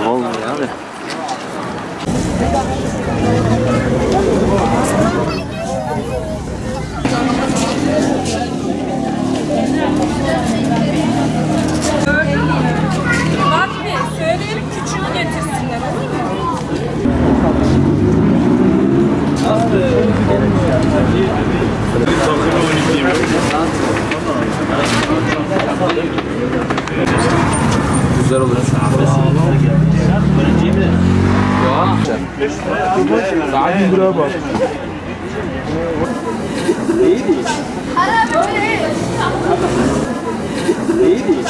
Vallahi abi. Fatih söyleyelim küçüğünü getirsinler olur mu? Güzel olur. Daha buraya bak. İyi değil. İyi değil.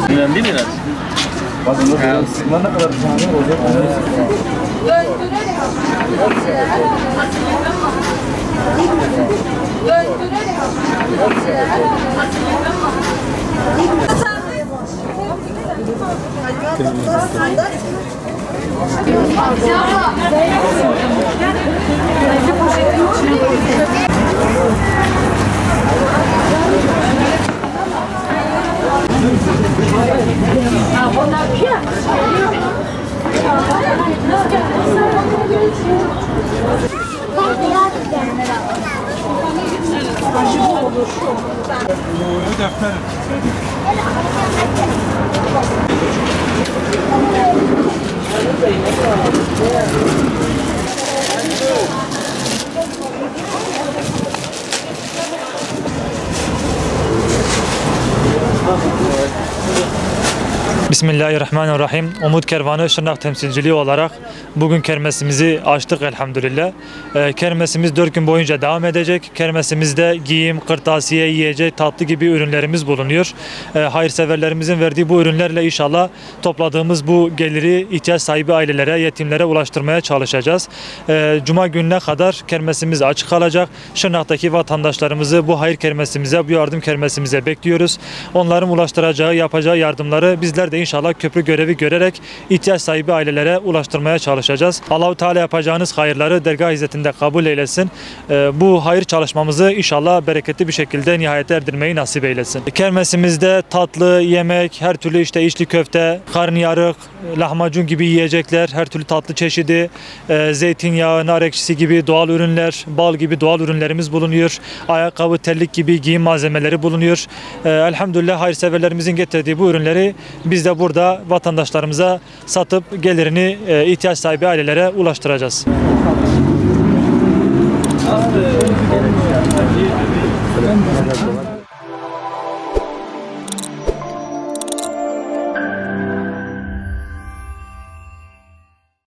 Önemli biraz. Bakın o sıkma ne kadar saniye olacak. Bismillahirrahmanirrahim. Umut Kervanı Şırnak temsilciliği olarak bugün kermesimizi açtık elhamdülillah. Kermesimiz 4 gün boyunca devam edecek. Kermesimizde giyim, kırtasiye, yiyecek, tatlı gibi ürünlerimiz bulunuyor. Hayırseverlerimizin verdiği bu ürünlerle inşallah topladığımız bu geliri ihtiyaç sahibi ailelere, yetimlere ulaştırmaya çalışacağız. Cuma gününe kadar kermesimiz açık kalacak. Şırnak'taki vatandaşlarımızı bu hayır kermesimize, bu yardım kermesimize bekliyoruz. Onların ulaştıracağı, yapacağı yardımları bizler de İnşallah köprü görevi görerek ihtiyaç sahibi ailelere ulaştırmaya çalışacağız. Allah-u Teala yapacağınız hayırları dergah hizmetinde kabul eylesin. Bu hayır çalışmamızı inşallah bereketli bir şekilde nihayete erdirmeyi nasip eylesin. Kermesimizde tatlı, yemek, her türlü işte içli köfte, karnıyarık, lahmacun gibi yiyecekler, her türlü tatlı çeşidi, zeytinyağı, nar ekşisi gibi doğal ürünler, bal gibi doğal ürünlerimiz bulunuyor. Ayakkabı, terlik gibi giyim malzemeleri bulunuyor. Elhamdülillah hayırseverlerimizin getirdiği bu ürünleri biz de burada vatandaşlarımıza satıp gelirini ihtiyaç sahibi ailelere ulaştıracağız.